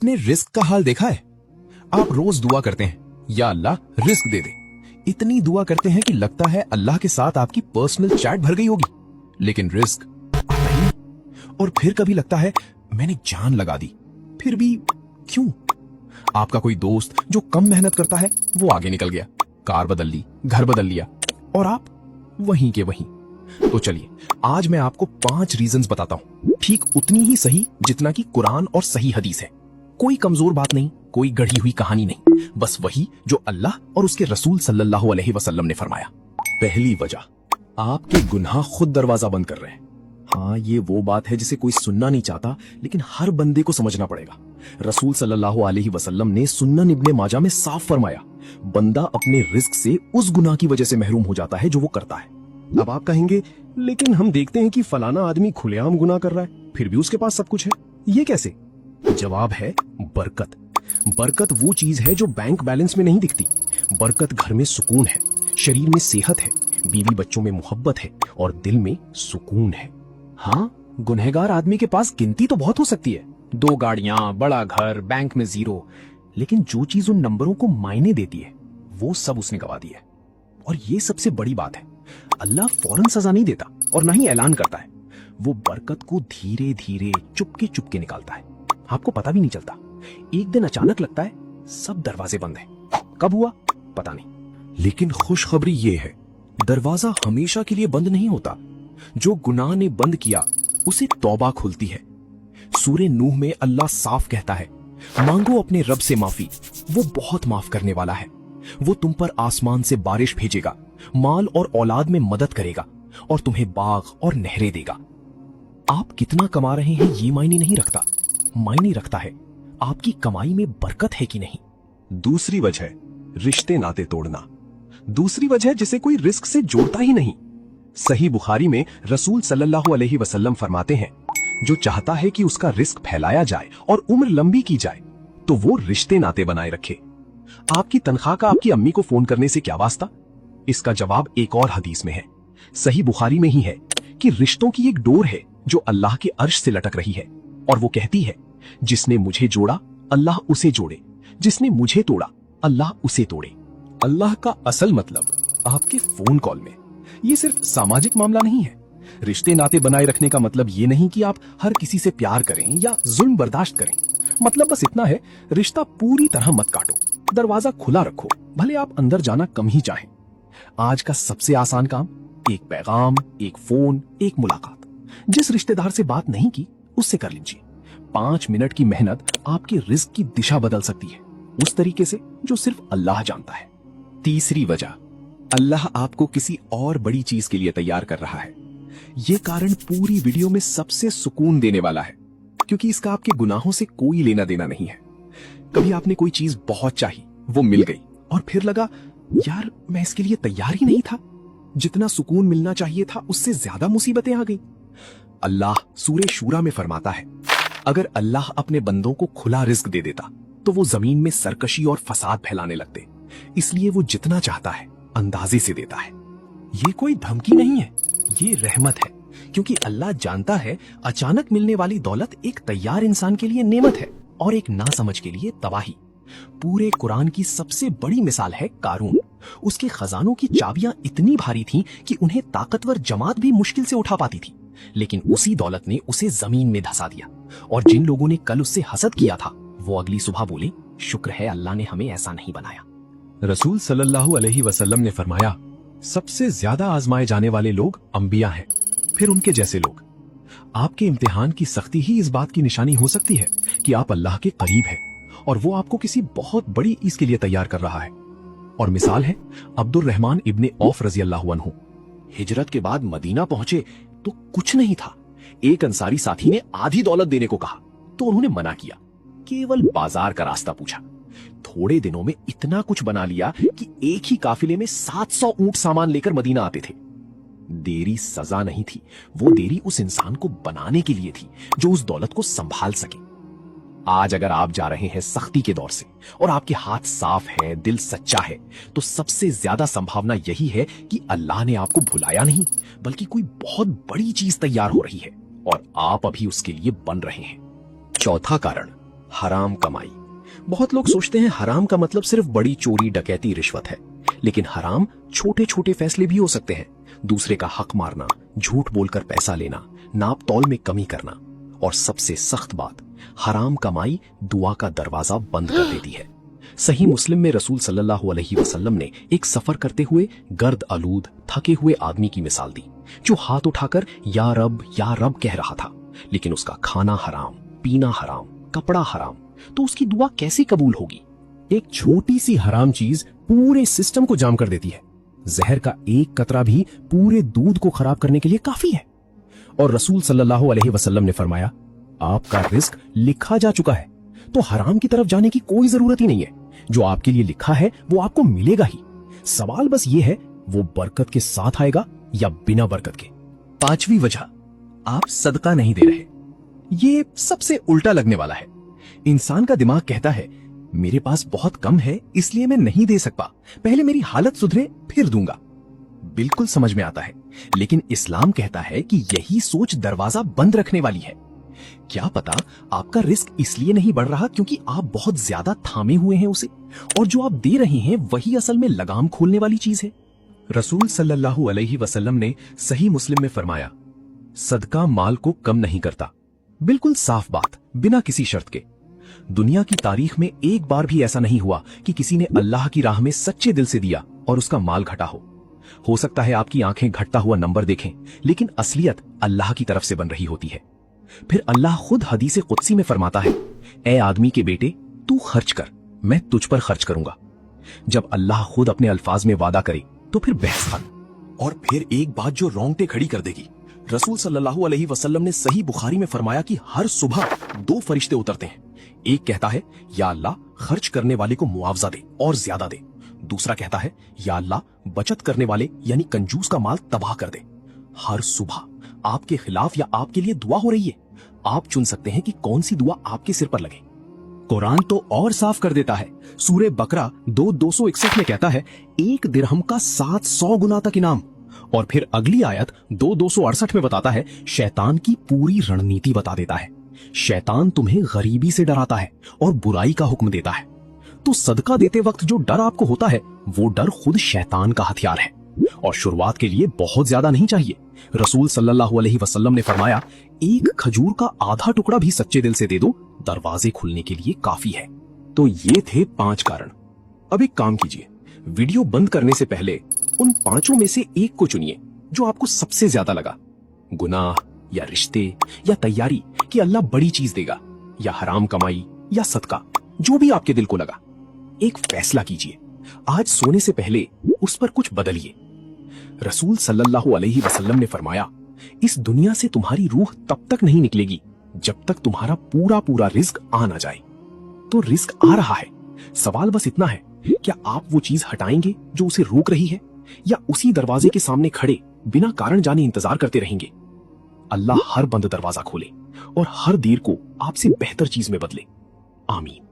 अपने रिस्क का हाल देखा है? आप रोज दुआ करते हैं, या अल्लाह रिस्क दे दे। इतनी दुआ करते हैं कि लगता है अल्लाह के साथ आपकी पर्सनल चैट भर गई होगी, लेकिन रिस्क नहीं। और फिर कभी लगता है मैंने जान लगा दी, फिर भी क्यों? आपका कोई दोस्त जो कम मेहनत करता है वो आगे निकल गया, कार बदल ली, घर बदल लिया, और आप वहीं के वहीं। तो चलिए आज मैं आपको 5 रीजंस बताता हूं, ठीक उतनी ही सही जितना कि कुरान और सही हदीस है। कोई कमजोर बात नहीं, कोई गढ़ी हुई कहानी नहीं, बस वही जो अल्लाह और उसके रसूल सल्लल्लाहु अलैहि वसल्लम ने फरमाया। पहली वजह, आपके गुनाह खुद दरवाजा बंद कर रहे हैं। हाँ, ये वो बात है जिसे कोई सुनना नहीं चाहता, लेकिन हर बंदे को समझना पड़ेगा। रसूल सल्लल्लाहु अलैहि वसल्लम ने सुन्नन इब्ने माजा में साफ फरमाया, बंदा अपने रिस्क से उस गुनाह की वजह से महरूम हो जाता है जो वो करता है। अब आप कहेंगे, लेकिन हम देखते हैं कि फलाना आदमी खुलेआम गुनाह कर रहा है, फिर भी उसके पास सब कुछ है, ये कैसे? जवाब है बरकत। बरकत वो चीज है जो बैंक बैलेंस में नहीं दिखती। बरकत घर में सुकून है, शरीर में सेहत है, बीवी बच्चों में मोहब्बत है और दिल में सुकून है। हाँ, गुनहगार आदमी के पास गिनती तो बहुत हो सकती है, 2 गाड़ियां, बड़ा घर, बैंक में 0, लेकिन जो चीज उन नंबरों को मायने देती है वो सब उसने गवा दी है। और ये सबसे बड़ी बात है, अल्लाह फौरन सजा नहीं देता और ना ही ऐलान करता है, वो बरकत को धीरे धीरे चुपके चुपके निकालता है। आपको पता भी नहीं चलता, एक दिन अचानक लगता है सब दरवाजे बंद हैं। कब हुआ पता नहीं, लेकिन खुशखबरी ये है, दरवाजा हमेशा के लिए बंद नहीं होता। जो गुनाह ने बंद किया उसे तौबा खुलती है। सूरे नूह में अल्लाह साफ कहता है, मांगो अपने रब से माफी, वो बहुत माफ करने वाला है। वो तुम पर आसमान से बारिश भेजेगा, माल और औलाद में मदद करेगा और तुम्हें बाग और नहरें देगा। आप कितना कमा रहे हैं ये मायने नहीं रखता, मायने रखता है आपकी कमाई में बरकत है कि नहीं। दूसरी वजह, रिश्ते नाते तोड़ना। दूसरी वजह जिसे कोई रिस्क से जोड़ता ही नहीं। सही बुखारी में रसूल सल्लल्लाहु अलैहि वसल्लम फरमाते हैं, जो चाहता है कि उसका रिस्क फैलाया जाए और उम्र लंबी की जाए तो वो रिश्ते नाते बनाए रखे। आपकी तनख्वाह का आपकी अम्मी को फोन करने से क्या वास्ता? इसका जवाब एक और हदीस में है, सही बुखारी में ही है, कि रिश्तों की एक डोर है जो अल्लाह के अर्श से लटक रही है और वो कहती है, जिसने मुझे जोड़ा अल्लाह उसे जोड़े, जिसने मुझे तोड़ा अल्लाह उसे तोड़े। अल्लाह का असल मतलब आपके फोन कॉल में। ये सिर्फ सामाजिक मामला नहीं है। रिश्ते नाते बनाए रखने का मतलब ये नहीं कि आप हर किसी से प्यार करें या जुल्म बर्दाश्त करें। मतलब बस इतना है, रिश्ता पूरी तरह मत काटो, दरवाजा खुला रखो, भले आप अंदर जाना कम ही चाहें। आज का सबसे आसान काम, एक पैगाम, एक फोन, एक मुलाकात। जिस रिश्तेदार से बात नहीं की उससे कर लीजिए। 5 मिनट की मेहनत आपके रिस्क की दिशा बदल सकती है, उस तरीके से जो सिर्फ अल्लाह जानता है। तीसरी वजह, अल्लाह आपको किसी और बड़ी चीज के लिए तैयार कर रहा है। ये कारण पूरी वीडियो में सबसे सुकून देने वाला है, क्योंकि इसका आपके गुनाहों से कोई लेना देना नहीं है। कभी आपने कोई चीज बहुत चाही, वो मिल गई और फिर लगा, यार मैं इसके लिए तैयार ही नहीं था। जितना सुकून मिलना चाहिए था उससे ज्यादा मुसीबतें आ गई। अल्लाह सूरे शूरा में फरमाता है, अगर अल्लाह अपने बंदों को खुला रिस्क दे देता तो वो जमीन में सरकशी और फसाद फैलाने लगते। इसलिए वो जितना चाहता है अंदाजे से देता है। ये कोई धमकी नहीं है, ये रहमत है, क्योंकि अल्लाह जानता है अचानक मिलने वाली दौलत एक तैयार इंसान के लिए नेमत है और एक नासमझ के लिए तबाही। पूरे कुरान की सबसे बड़ी मिसाल है कारून। उसके खजानों की चाबियां इतनी भारी थीं कि उन्हें ताकतवर जमात भी मुश्किल से उठा पाती थी, लेकिन उसी दौलत ने उसे जमीन में धंसा दिया। और जिन लोगों ने कल उससे हसद किया था, वो अगली सुबह बोले, शुक्र है अल्लाह ने हमें ऐसा नहीं बनाया। रसूल सल्लल्लाहु अलैहि वसल्लम ने फरमाया, सबसे ज्यादा आजमाए जाने वाले लोग अंबिया हैं, फिर उनके जैसे लोग। आपके इम्तिहान की सख्ती ही इस बात की निशानी हो सकती है कि आप अल्लाह के करीब हैं और वो आपको किसी बहुत बड़ी चीज के लिए तैयार कर रहा है। और मिसाल है अब्दुर रहमान इब्ने औफ रजी अल्लाहु अन्हु। हिजरत के बाद मदीना पहुंचे तो कुछ नहीं था। एक अंसारी साथी ने आधी दौलत देने को कहा तो उन्होंने मना किया, केवल बाजार का रास्ता पूछा। थोड़े दिनों में इतना कुछ बना लिया कि एक ही काफिले में 700 ऊंट सामान लेकर मदीना आते थे। देरी सजा नहीं थी, वो देरी उस इंसान को बनाने के लिए थी जो उस दौलत को संभाल सके। आज अगर आप जा रहे हैं सख्ती के दौर से और आपके हाथ साफ है, दिल सच्चा है, तो सबसे ज्यादा संभावना यही है कि अल्लाह ने आपको भुलाया नहीं, बल्कि कोई बहुत बड़ी चीज तैयार हो रही है और आप अभी उसके लिए बन रहे हैं। चौथा कारण, हराम कमाई। बहुत लोग सोचते हैं हराम का मतलब सिर्फ बड़ी चोरी, डकैती, रिश्वत है, लेकिन हराम छोटे छोटे फैसले भी हो सकते हैं। दूसरे का हक मारना, झूठ बोलकर पैसा लेना, नाप तौल में कमी करना, और सबसे सख्त बात, हराम कमाई दुआ का दरवाजा बंद कर देती है। सही मुस्लिम में रसूल सल्लल्लाहु अलैहि वसल्लम ने एक सफर करते हुए गर्द आलूद थके हुए आदमी की मिसाल दी, जो हाथ उठाकर या रब कह रहा था, लेकिन उसका खाना हराम, पीना हराम, कपड़ा हराम, तो उसकी दुआ कैसे कबूल होगी? एक छोटी सी हराम चीज पूरे सिस्टम को जाम कर देती है। जहर का एक कतरा भी पूरे दूध को खराब करने के लिए काफी है। और रसूल सल्लल्लाहु अलैहि वसल्लम ने फरमाया, आपका रिस्क लिखा जा चुका है, तो हराम की तरफ जाने की कोई जरूरत ही नहीं है। जो आपके लिए लिखा है वो आपको मिलेगा ही। सवाल बस ये है, वो बरकत के साथ आएगा या बिना बरकत के। 5वीं वजह, आप सदका नहीं दे रहे। ये सबसे उल्टा लगने वाला है। इंसान का दिमाग कहता है, मेरे पास बहुत कम है इसलिए मैं नहीं दे सकता, पहले मेरी हालत सुधरे फिर दूंगा। बिल्कुल समझ में आता है, लेकिन इस्लाम कहता है कि यही सोच दरवाजा बंद रखने वाली है। क्या पता आपका रिस्क इसलिए नहीं बढ़ रहा क्योंकि आप बहुत ज्यादा थामे हुए हैं उसे, और जो आप दे रहे हैं वही असल में लगाम खोलने वाली चीज है। रसूल सल्लल्लाहु अलैहि वसल्लम ने सही मुस्लिम में फरमाया, सदका माल को कम नहीं करता। बिल्कुल साफ बात, बिना किसी शर्त के। दुनिया की तारीख में एक बार भी ऐसा नहीं हुआ कि किसी ने अल्लाह की राह में सच्चे दिल से दिया और उसका माल घटा हो सकता है आपकी आंखें घटता हुआ नंबर देखें, लेकिन असलियत अल्लाह की तरफ से बन रही होती है। फिर अल्लाह खुद हदीस कुदसी में फरमाता है, ए आदमी के बेटे, तू खर्च कर, मैं तुझ पर खर्च करूंगा। जब अल्लाह खुद अपने अल्फाज में वादा करे तो फिर बहस खत्म। और फिर एक बात जो रोंगटे खड़ी कर देगी, रसूल सल्लल्लाहु अलैहि वसल्लम ने सही बुखारी में फरमाया कि हर सुबह 2 फरिश्ते उतरते हैं। एक कहता है, या अल्लाह खर्च करने वाले को मुआवजा दे और ज्यादा दे। दूसरा कहता है, या अल्लाह बचत करने वाले यानी कंजूस का माल तबाह कर दे। हर सुबह आपके खिलाफ या आपके लिए दुआ हो रही है। आप चुन सकते हैं कि कौन सी दुआ आपके सिर पर लगे। कुरान तो और साफ कर देता है। सूरे बकरा 2:261 में कहता है, 1 दिरहम का 700 गुना तक इनाम। और फिर अगली आयत 2:268 में बताता है, शैतान की पूरी रणनीति बता देता है। शैतान तुम्हें गरीबी से डराता है और बुराई का हुक्म देता है। तो सदका देते वक्त जो डर आपको होता है, वो डर खुद शैतान का हथियार है। और शुरुआत के लिए बहुत ज्यादा नहीं चाहिए। रसूल सल्लल्लाहु अलैहि वसल्लम ने फरमाया, एक खजूर का आधा टुकड़ा भी सच्चे दिल से दे दो, दरवाजे खुलने के लिए काफी है। तो ये थे 5 कारण। अब एक काम कीजिए, वीडियो बंद करने से पहले उन 5 में से एक को चुनिए जो आपको सबसे ज्यादा लगा। गुनाह या रिश्ते या तैयारी कि अल्लाह बड़ी चीज देगा, या हराम कमाई या सदका, जो भी आपके दिल को लगा। एक फैसला कीजिए, आज सोने से पहले उस पर कुछ बदलिए। रसूल सल्लल्लाहु अलैहि वसल्लम ने फरमाया, इस दुनिया से तुम्हारी रूह तब तक नहीं निकलेगी जब तक तुम्हारा पूरा रिस्क आ ना जाए। तो रिस्क आ रहा है, सवाल बस इतना है, क्या आप वो चीज हटाएंगे जो उसे रोक रही है, या उसी दरवाजे के सामने खड़े बिना कारण जाने इंतजार करते रहेंगे? अल्लाह हर बंद दरवाजा खोले और हर देर को आपसे बेहतर चीज में बदले। आमीन।